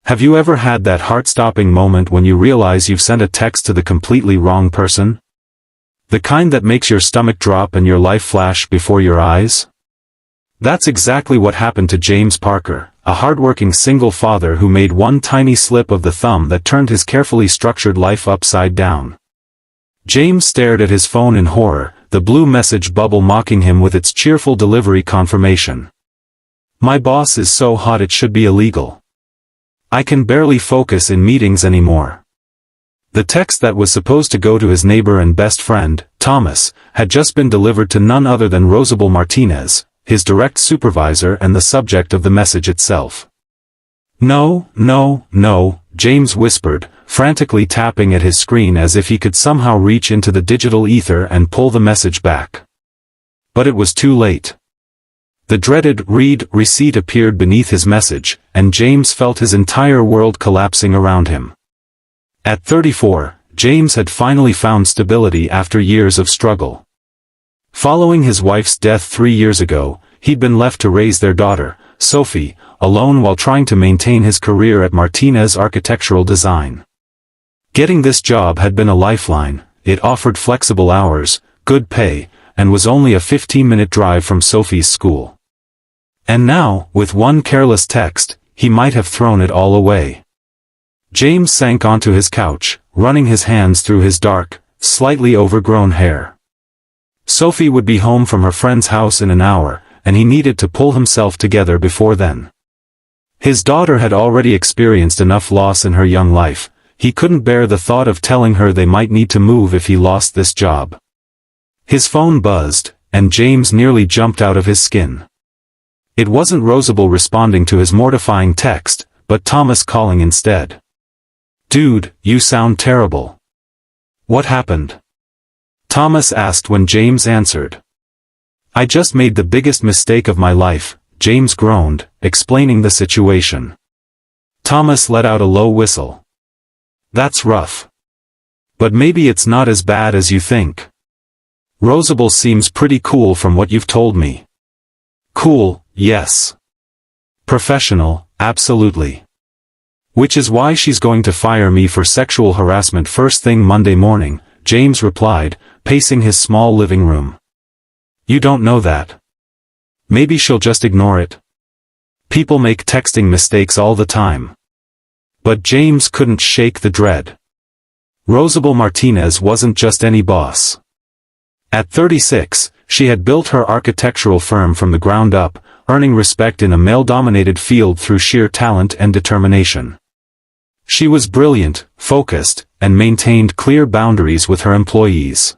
Have you ever had that heart-stopping moment when you realize you've sent a text to the completely wrong person? The kind that makes your stomach drop and your life flash before your eyes? That's exactly what happened to James Parker, a hardworking single father who made one tiny slip of the thumb that turned his carefully structured life upside down. James stared at his phone in horror, the blue message bubble mocking him with its cheerful delivery confirmation. My boss is so hot it should be illegal. I can barely focus in meetings anymore. The text that was supposed to go to his neighbor and best friend, Thomas, had just been delivered to none other than Rosabell Martinez, his direct supervisor and the subject of the message itself. No, no, no, James whispered, frantically tapping at his screen as if he could somehow reach into the digital ether and pull the message back. But it was too late. The dreaded read receipt appeared beneath his message, and James felt his entire world collapsing around him. At 34, James had finally found stability after years of struggle. Following his wife's death 3 years ago, he'd been left to raise their daughter, Sophie, alone while trying to maintain his career at Martinez Architectural Design. Getting this job had been a lifeline. It offered flexible hours, good pay, and was only a 15-minute drive from Sophie's school. And now, with one careless text, he might have thrown it all away. James sank onto his couch, running his hands through his dark, slightly overgrown hair. Sophie would be home from her friend's house in an hour, and he needed to pull himself together before then. His daughter had already experienced enough loss in her young life. He couldn't bear the thought of telling her they might need to move if he lost this job. His phone buzzed, and James nearly jumped out of his skin. It wasn't Rosabell responding to his mortifying text, but Thomas calling instead. "Dude, you sound terrible. What happened?" Thomas asked when James answered. "I just made the biggest mistake of my life," James groaned, explaining the situation. Thomas let out a low whistle. "That's rough. But maybe it's not as bad as you think. Rosabell seems pretty cool from what you've told me." "Cool, yes. Professional, absolutely. Which is why she's going to fire me for sexual harassment first thing Monday morning," James replied, pacing his small living room. "You don't know that. Maybe she'll just ignore it. People make texting mistakes all the time." But James couldn't shake the dread. Rosabell Martinez wasn't just any boss. At 36, she had built her architectural firm from the ground up, earning respect in a male-dominated field through sheer talent and determination. She was brilliant, focused, and maintained clear boundaries with her employees.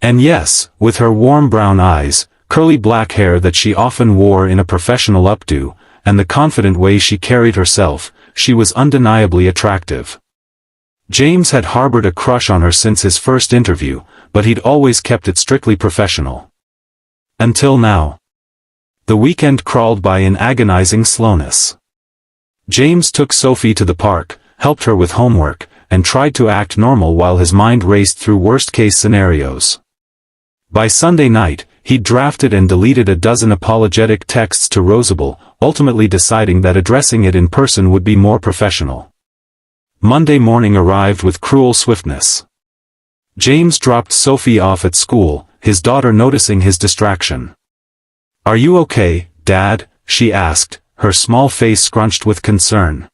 And yes, with her warm brown eyes, curly black hair that she often wore in a professional updo, and the confident way she carried herself, she was undeniably attractive. James had harbored a crush on her since his first interview, but he'd always kept it strictly professional. Until now. The weekend crawled by in agonizing slowness. James took Sophie to the park, helped her with homework, and tried to act normal while his mind raced through worst-case scenarios. By Sunday night, he'd drafted and deleted a dozen apologetic texts to Rosabell, ultimately deciding that addressing it in person would be more professional. Monday morning arrived with cruel swiftness. James dropped Sophie off at school, his daughter noticing his distraction. "Are you okay, Dad?" she asked, her small face scrunched with concern.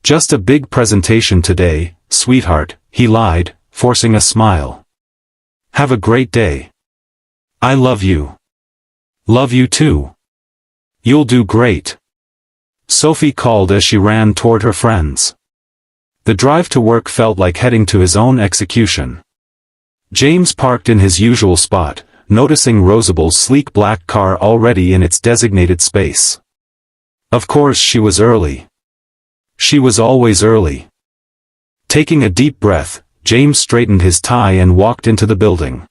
"Just a big presentation today, sweetheart," he lied, forcing a smile. "Have a great day. I love you." "Love you too. You'll do great," Sophie called as she ran toward her friends. The drive to work felt like heading to his own execution. James parked in his usual spot, noticing Rosabell's sleek black car already in its designated space. Of course she was early. She was always early. Taking a deep breath, James straightened his tie and walked into the building.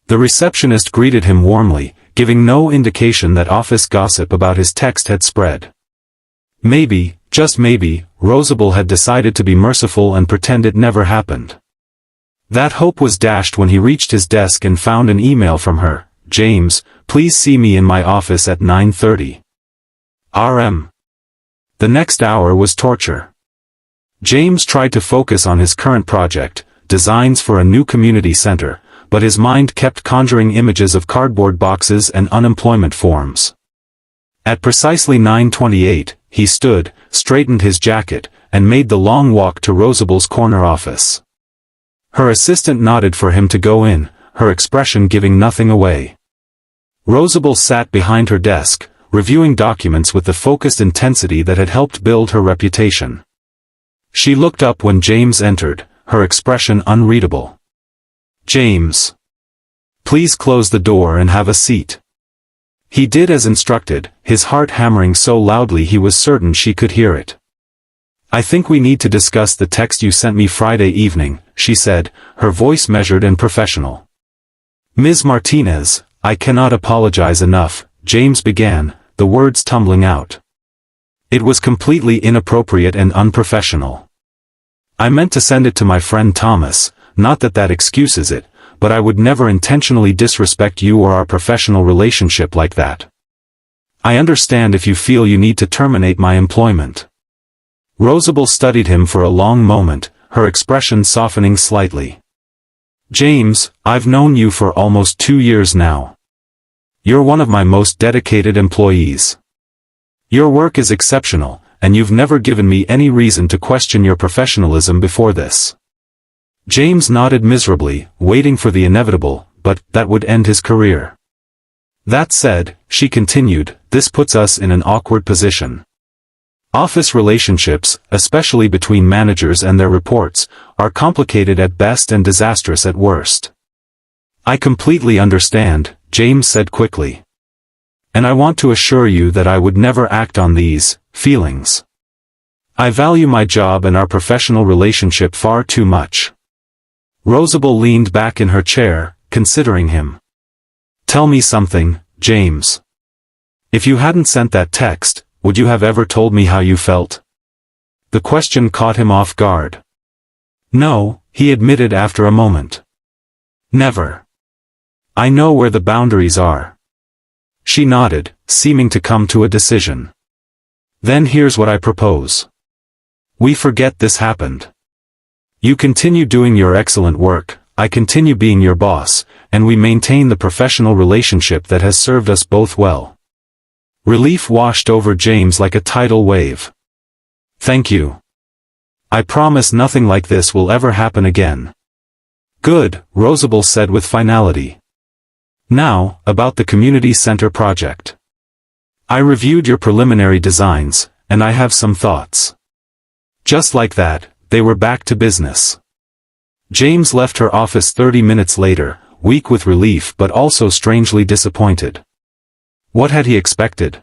The receptionist greeted him warmly, giving no indication that office gossip about his text had spread. Maybe, just maybe, Rosabell had decided to be merciful and pretend it never happened. That hope was dashed when he reached his desk and found an email from her. "James, please see me in my office at 9:30. RM." The next hour was torture. James tried to focus on his current project, designs for a new community center, but his mind kept conjuring images of cardboard boxes and unemployment forms. At precisely 9:28, he stood, straightened his jacket, and made the long walk to Rosabell's corner office. Her assistant nodded for him to go in, her expression giving nothing away. Rosabell sat behind her desk, reviewing documents with the focused intensity that had helped build her reputation. She looked up when James entered, her expression unreadable. "James. Please close the door and have a seat." He did as instructed, his heart hammering so loudly he was certain she could hear it. "I think we need to discuss the text you sent me Friday evening," she said, her voice measured and professional. "Ms. Martinez, I cannot apologize enough," James began, the words tumbling out. "It was completely inappropriate and unprofessional. I meant to send it to my friend Thomas, not that that excuses it, but I would never intentionally disrespect you or our professional relationship like that. I understand if you feel you need to terminate my employment." Rosabell studied him for a long moment, her expression softening slightly. "James, I've known you for almost 2 years now. You're one of my most dedicated employees. Your work is exceptional, and you've never given me any reason to question your professionalism before this." James nodded miserably, waiting for the inevitable, but that would end his career. "That said," she continued, "this puts us in an awkward position. Office relationships, especially between managers and their reports, are complicated at best and disastrous at worst." "I completely understand," James said quickly. "And I want to assure you that I would never act on these feelings. I value my job and our professional relationship far too much." Rosabell leaned back in her chair, considering him. "Tell me something, James. If you hadn't sent that text, would you have ever told me how you felt?" The question caught him off guard. "No," he admitted after a moment. "Never. I know where the boundaries are." She nodded, seeming to come to a decision. "Then here's what I propose. We forget this happened. You continue doing your excellent work, I continue being your boss, and we maintain the professional relationship that has served us both well." Relief washed over James like a tidal wave. "Thank you. I promise nothing like this will ever happen again." "Good," Rosabell said with finality. "Now, about the community center project. I reviewed your preliminary designs, and I have some thoughts." Just like that, they were back to business. James left her office 30 minutes later, weak with relief but also strangely disappointed. What had he expected?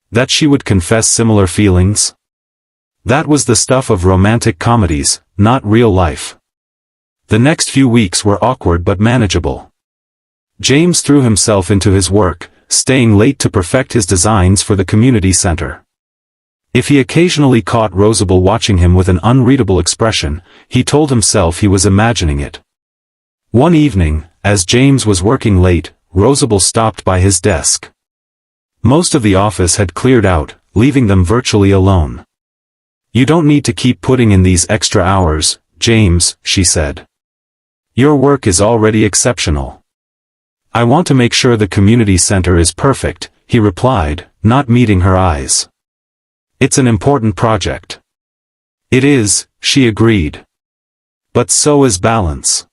That she would confess similar feelings? That was the stuff of romantic comedies, not real life. The next few weeks were awkward but manageable. James threw himself into his work, staying late to perfect his designs for the community center. If he occasionally caught Rosabell watching him with an unreadable expression, he told himself he was imagining it. One evening, as James was working late, Rosabell stopped by his desk. Most of the office had cleared out, leaving them virtually alone. "You don't need to keep putting in these extra hours, James," she said. "Your work is already exceptional." "I want to make sure the community center is perfect," he replied, not meeting her eyes. "It's an important project." "It is," she agreed. "But so is balance.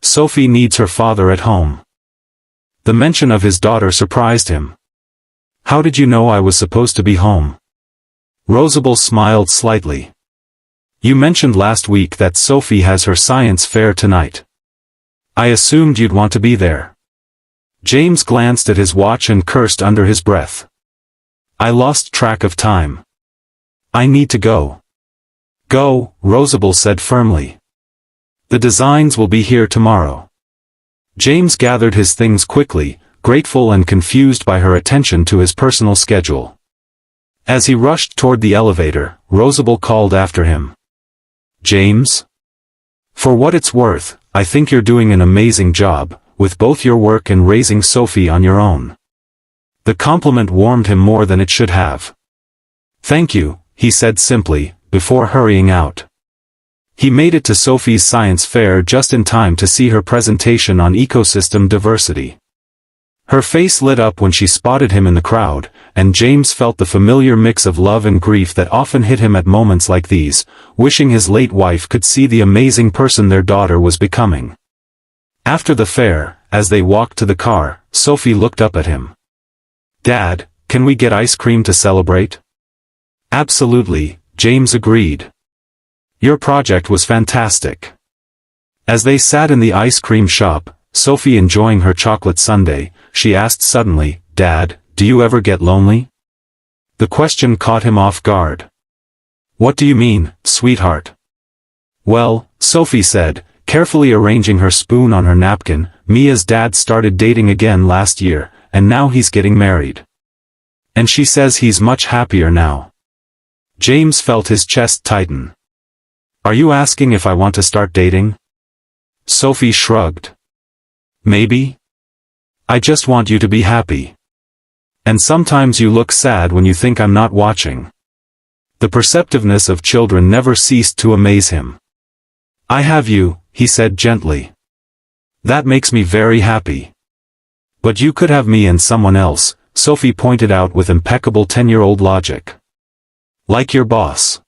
Sophie needs her father at home." The mention of his daughter surprised him. "How did you know I was supposed to be home?" Rosabell smiled slightly. "You mentioned last week that Sophie has her science fair tonight. I assumed you'd want to be there." James glanced at his watch and cursed under his breath. "I lost track of time. I need to go." "Go," Rosabell said firmly. "The designs will be here tomorrow." James gathered his things quickly, grateful and confused by her attention to his personal schedule. As he rushed toward the elevator, Rosabell called after him. "James? For what it's worth, I think you're doing an amazing job, with both your work and raising Sophie on your own." The compliment warmed him more than it should have. Thank you, he said simply, before hurrying out. He made it to Sophie's science fair just in time to see her presentation on ecosystem diversity. Her face lit up when she spotted him in the crowd, and James felt the familiar mix of love and grief that often hit him at moments like these, wishing his late wife could see the amazing person their daughter was becoming. After the fair, as they walked to the car, Sophie looked up at him. "Dad, can we get ice cream to celebrate?" "Absolutely," James agreed. "Your project was fantastic." As they sat in the ice cream shop, Sophie enjoying her chocolate sundae, she asked suddenly, "Dad, do you ever get lonely?" The question caught him off guard. "What do you mean, sweetheart?" "Well," Sophie said, carefully arranging her spoon on her napkin, "Mia's dad started dating again last year, and now he's getting married. And she says he's much happier now." James felt his chest tighten. "Are you asking if I want to start dating?" Sophie shrugged. "Maybe. I just want you to be happy. And sometimes you look sad when you think I'm not watching." The perceptiveness of children never ceased to amaze him. "I have you," he said gently. "That makes me very happy." "But you could have me and someone else," Sophie pointed out with impeccable 10-year-old logic. "Like your boss."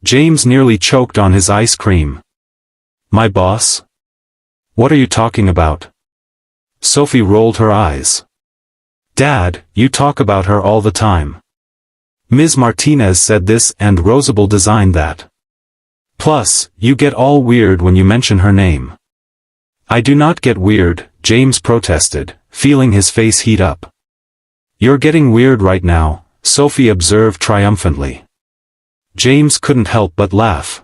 James nearly choked on his ice cream. "My boss? What are you talking about?" Sophie rolled her eyes. "Dad, you talk about her all the time. Ms. Martinez said this and Rosabell designed that. Plus, you get all weird when you mention her name." "I do not get weird," James protested, feeling his face heat up. "You're getting weird right now," Sophie observed triumphantly. James couldn't help but laugh.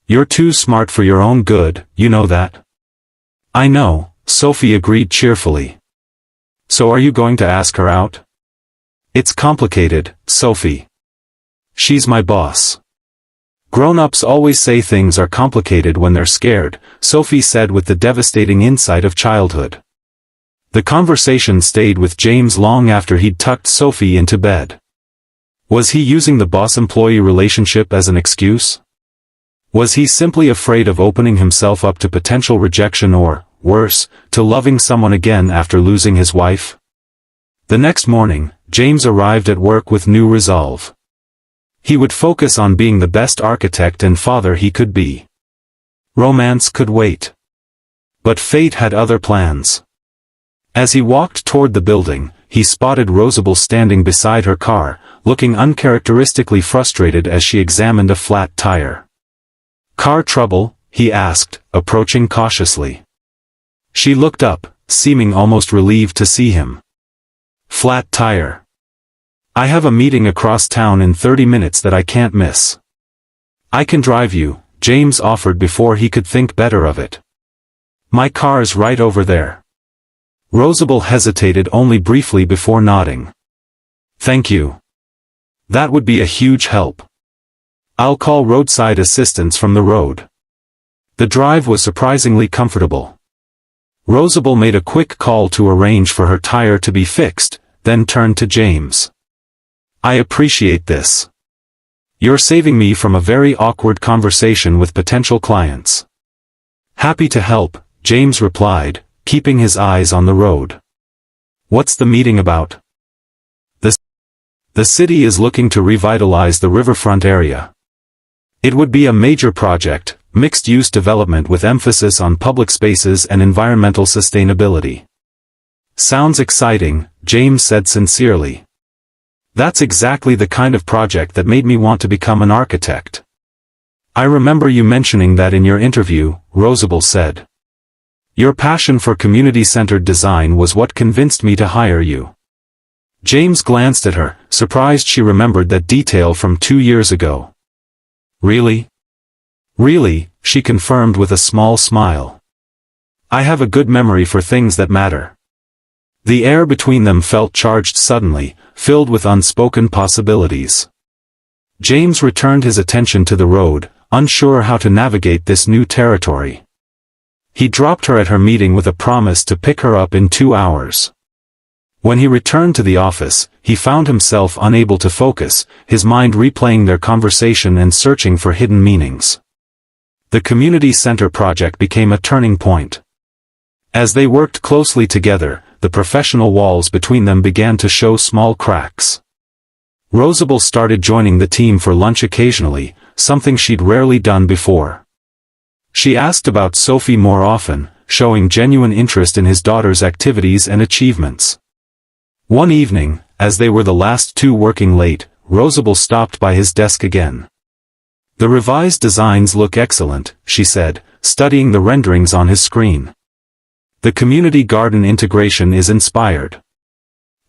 "You're too smart for your own good, you know that." "I know," Sophie agreed cheerfully. "So are you going to ask her out?" "It's complicated, Sophie. She's my boss." "Grown-ups always say things are complicated when they're scared," Sophie said with the devastating insight of childhood. The conversation stayed with James long after he'd tucked Sophie into bed. Was he using the boss-employee relationship as an excuse? Was he simply afraid of opening himself up to potential rejection or, worse, to loving someone again after losing his wife? The next morning, James arrived at work with new resolve. He would focus on being the best architect and father he could be. Romance could wait. But fate had other plans. As he walked toward the building, he spotted Rosabell standing beside her car, looking uncharacteristically frustrated as she examined a flat tire. "Car trouble?" he asked, approaching cautiously. She looked up, seeming almost relieved to see him. "Flat tire. I have a meeting across town in 30 minutes that I can't miss." "I can drive you," James offered before he could think better of it. "My car's right over there." Rosabell hesitated only briefly before nodding. "Thank you. That would be a huge help. I'll call roadside assistance from the road." The drive was surprisingly comfortable. Rosabell made a quick call to arrange for her tire to be fixed, then turned to James. "I appreciate this. You're saving me from a very awkward conversation with potential clients." "Happy to help," James replied, keeping his eyes on the road. "What's the meeting about?" The city is looking to revitalize the riverfront area. It would be a major project, mixed-use development with emphasis on public spaces and environmental sustainability. "Sounds exciting," James said sincerely. "That's exactly the kind of project that made me want to become an architect." "I remember you mentioning that in your interview," Rosabell said. "Your passion for community-centered design was what convinced me to hire you." James glanced at her, surprised she remembered that detail from 2 years ago. "Really?" "Really," she confirmed with a small smile. "I have a good memory for things that matter." The air between them felt charged suddenly, filled with unspoken possibilities. James returned his attention to the road, unsure how to navigate this new territory. He dropped her at her meeting with a promise to pick her up in 2 hours. When he returned to the office, he found himself unable to focus, his mind replaying their conversation and searching for hidden meanings. The community center project became a turning point. As they worked closely together, the professional walls between them began to show small cracks. Rosabell started joining the team for lunch occasionally, something she'd rarely done before. She asked about Sophie more often, showing genuine interest in his daughter's activities and achievements. One evening, as they were the last two working late, Rosabell stopped by his desk again. "The revised designs look excellent," she said, studying the renderings on his screen. "The community garden integration is inspired."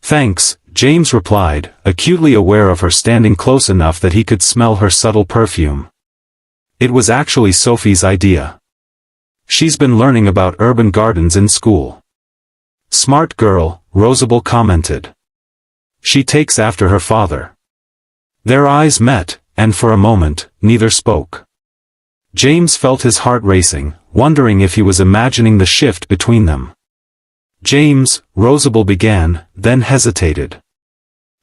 "Thanks," James replied, acutely aware of her standing close enough that he could smell her subtle perfume. It was actually Sophie's idea. She's been learning about urban gardens in school. "Smart girl," Rosabell commented. "She takes after her father." Their eyes met, and for a moment, neither spoke. James felt his heart racing, wondering if he was imagining the shift between them. "James," Rosabell began, then hesitated.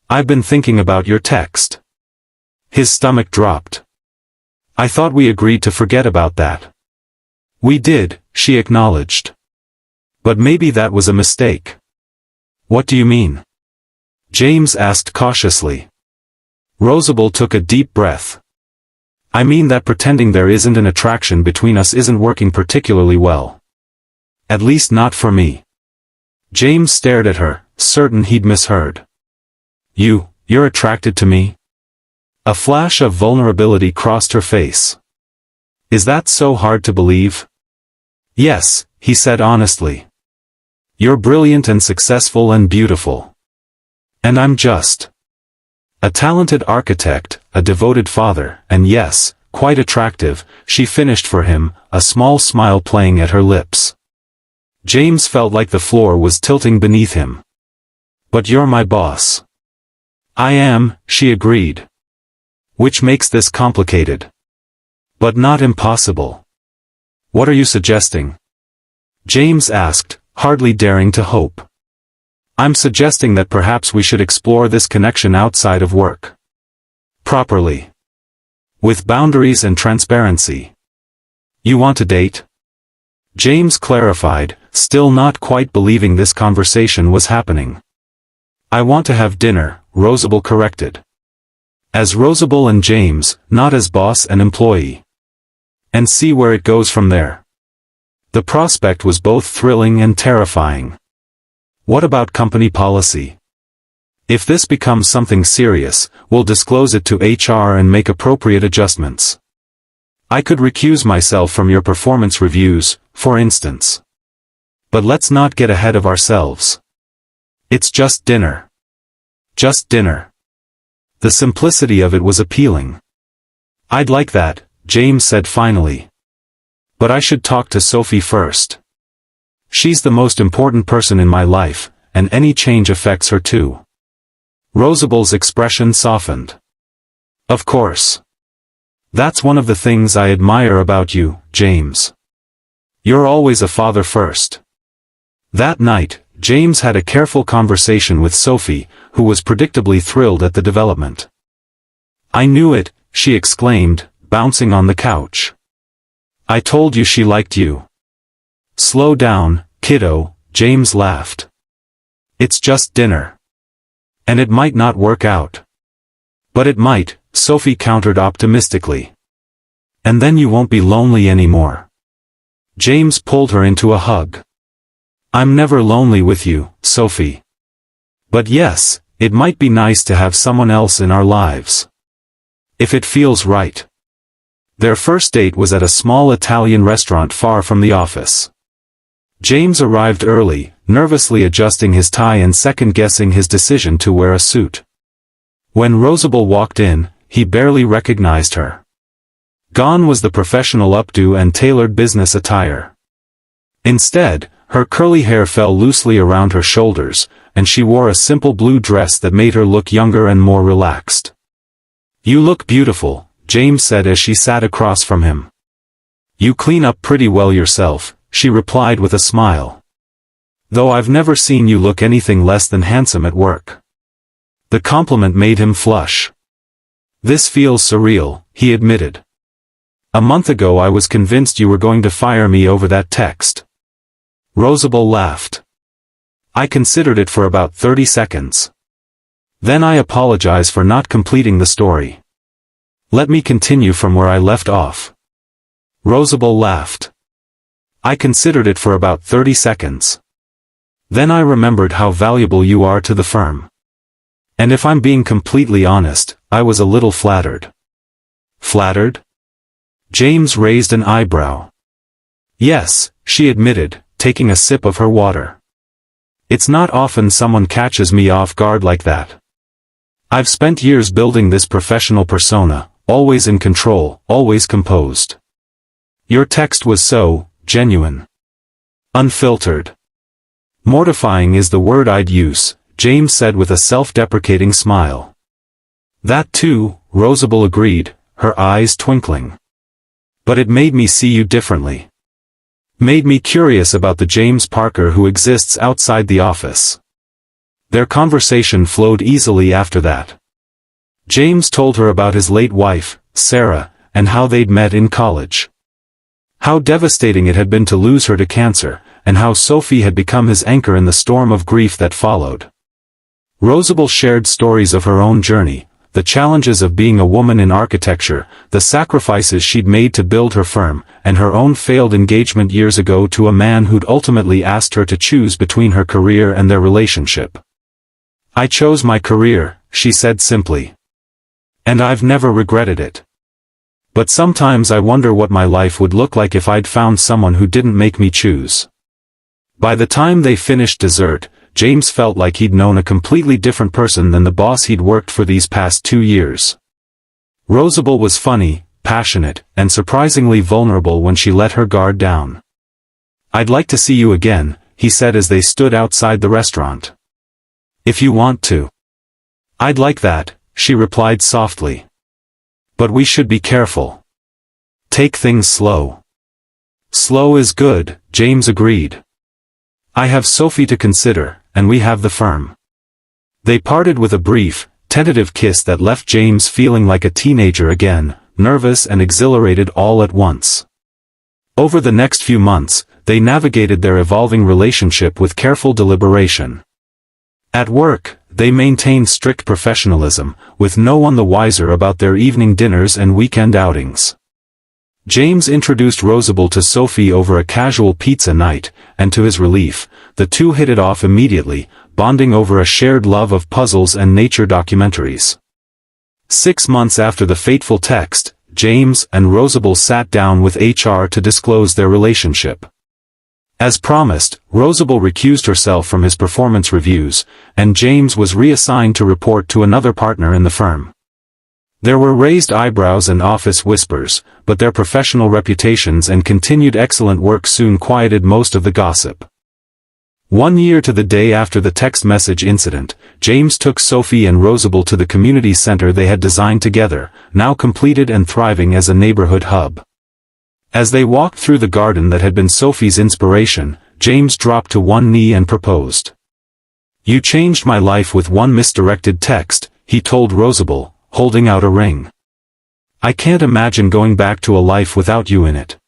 "I've been thinking about your text." His stomach dropped. "I thought we agreed to forget about that." "We did," she acknowledged. "But maybe that was a mistake." "What do you mean?" James asked cautiously. Rosabell took a deep breath. "I mean that pretending there isn't an attraction between us isn't working particularly well. At least not for me." James stared at her, certain he'd misheard. You're attracted to me?" A flash of vulnerability crossed her face. "Is that so hard to believe?" "Yes," he said honestly. "You're brilliant and successful and beautiful. And I'm just a talented architect, a devoted father, and yes, quite attractive," she finished for him, a small smile playing at her lips. James felt like the floor was tilting beneath him. "But you're my boss." "I am," she agreed. "Which makes this complicated. But not impossible." "What are you suggesting?" James asked, hardly daring to hope. "I'm suggesting that perhaps we should explore this connection outside of work. Properly. With boundaries and transparency." "You want to date?" James clarified, still not quite believing this conversation was happening. "I want to have dinner," Rosabell corrected. "As Rosabell and James, not as boss and employee. And see where it goes from there." The prospect was both thrilling and terrifying. "What about company policy? If this becomes something serious, we'll disclose it to HR and make appropriate adjustments. I could recuse myself from your performance reviews, for instance. But let's not get ahead of ourselves. It's just dinner." Just dinner. The simplicity of it was appealing. "I'd like that," James said finally. "But I should talk to Sophie first. She's the most important person in my life, and any change affects her too." Rosabell's expression softened. "Of course. That's one of the things I admire about you, James. You're always a father first." That night, James had a careful conversation with Sophie, who was predictably thrilled at the development. "I knew it," she exclaimed, bouncing on the couch. "I told you she liked you." "Slow down, kiddo," James laughed. "It's just dinner. And it might not work out." "But it might," Sophie countered optimistically. "And then you won't be lonely anymore." James pulled her into a hug. "I'm never lonely with you, Sophie. But yes, it might be nice to have someone else in our lives. If it feels right." Their first date was at a small Italian restaurant far from the office. James arrived early, nervously adjusting his tie and second-guessing his decision to wear a suit. When Rosabell walked in, he barely recognized her. Gone was the professional updo and tailored business attire. Instead, her curly hair fell loosely around her shoulders, and she wore a simple blue dress that made her look younger and more relaxed. "You look beautiful," James said as she sat across from him. "You clean up pretty well yourself," she replied with a smile. Though I've never seen you look anything less than handsome at work. The compliment made him flush. This feels surreal, he admitted. A month ago I was convinced you were going to fire me over that text. Rosabell laughed. I considered it for about 30 seconds. Then I apologize for not completing the story. Let me continue from where I left off. Rosabell laughed. I considered it for about 30 seconds. Then I remembered how valuable you are to the firm. And if I'm being completely honest, I was a little flattered. Flattered? James raised an eyebrow. Yes, she admitted, taking a sip of her water. It's not often someone catches me off guard like that. I've spent years building this professional persona, always in control, always composed. Your text was so genuine. Unfiltered. Mortifying is the word I'd use, James said with a self-deprecating smile. That too, Rosabell agreed, her eyes twinkling. But it made me see you differently. Made me curious about the James Parker who exists outside the office. Their conversation flowed easily after that. James told her about his late wife, Sarah, and how they'd met in college. How devastating it had been to lose her to cancer, and how Sophie had become his anchor in the storm of grief that followed. Rosabell shared stories of her own journey, the challenges of being a woman in architecture, the sacrifices she'd made to build her firm, and her own failed engagement years ago to a man who'd ultimately asked her to choose between her career and their relationship. I chose my career, she said simply. And I've never regretted it. But sometimes I wonder what my life would look like if I'd found someone who didn't make me choose. By the time they finished dessert, James felt like he'd known a completely different person than the boss he'd worked for these past 2 years. Rosabell was funny, passionate, and surprisingly vulnerable when she let her guard down. I'd like to see you again, he said as they stood outside the restaurant. If you want to. I'd like that, she replied softly. But we should be careful. Take things slow. Slow is good, James agreed. I have Sophie to consider, and we have the firm. They parted with a brief, tentative kiss that left James feeling like a teenager again, nervous and exhilarated all at once. Over the next few months, they navigated their evolving relationship with careful deliberation. At work, they maintained strict professionalism, with no one the wiser about their evening dinners and weekend outings. James introduced Rosabell to Sophie over a casual pizza night, and to his relief, the two hit it off immediately, bonding over a shared love of puzzles and nature documentaries. 6 months after the fateful text, James and Rosabell sat down with HR to disclose their relationship. As promised, Rosabell recused herself from his performance reviews, and James was reassigned to report to another partner in the firm. There were raised eyebrows and office whispers, but their professional reputations and continued excellent work soon quieted most of the gossip. 1 year to the day after the text message incident, James took Sophie and Rosabell to the community center they had designed together, now completed and thriving as a neighborhood hub. As they walked through the garden that had been Sophie's inspiration, James dropped to one knee and proposed. You changed my life with one misdirected text, he told Rosabell, holding out a ring. I can't imagine going back to a life without you in it.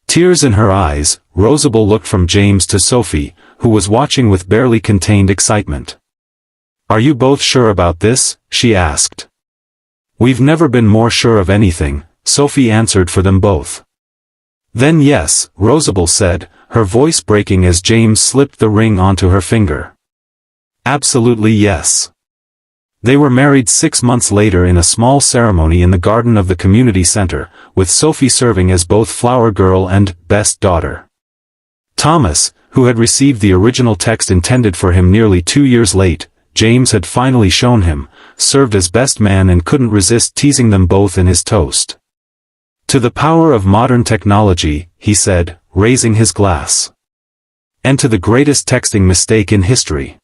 Tears in her eyes, Rosabell looked from James to Sophie, who was watching with barely contained excitement. Are you both sure about this? She asked. We've never been more sure of anything, Sophie answered for them both. Then yes, Rosabell said, her voice breaking as James slipped the ring onto her finger. Absolutely yes. They were married 6 months later in a small ceremony in the garden of the community center, with Sophie serving as both flower girl and best daughter. Thomas, who had received the original text intended for him nearly 2 years late, James had finally shown him, served as best man and couldn't resist teasing them both in his toast. To the power of modern technology, he said, raising his glass. And to the greatest texting mistake in history.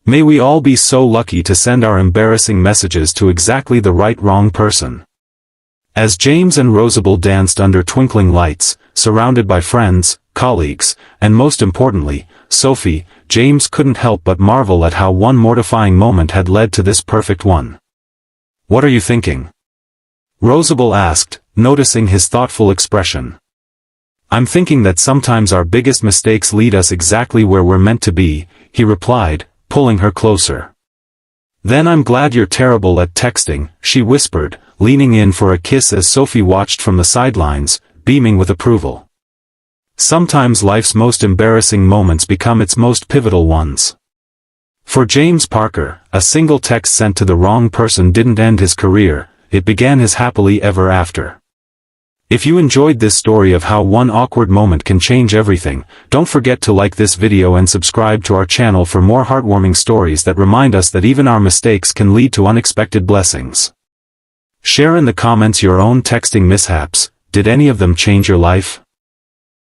May we all be so lucky to send our embarrassing messages to exactly the right wrong person. As James and Rosabell danced under twinkling lights, surrounded by friends, colleagues, and most importantly, Sophie, James couldn't help but marvel at how one mortifying moment had led to this perfect one. "What are you thinking?" Rosabell asked, noticing his thoughtful expression. "I'm thinking that sometimes our biggest mistakes lead us exactly where we're meant to be," he replied, pulling her closer. "Then I'm glad you're terrible at texting," she whispered, leaning in for a kiss as Sophie watched from the sidelines, beaming with approval. Sometimes life's most embarrassing moments become its most pivotal ones. For James Parker, a single text sent to the wrong person didn't end his career, it began his happily ever after. If you enjoyed this story of how one awkward moment can change everything, don't forget to like this video and subscribe to our channel for more heartwarming stories that remind us that even our mistakes can lead to unexpected blessings. Share in the comments your own texting mishaps. Did any of them change your life?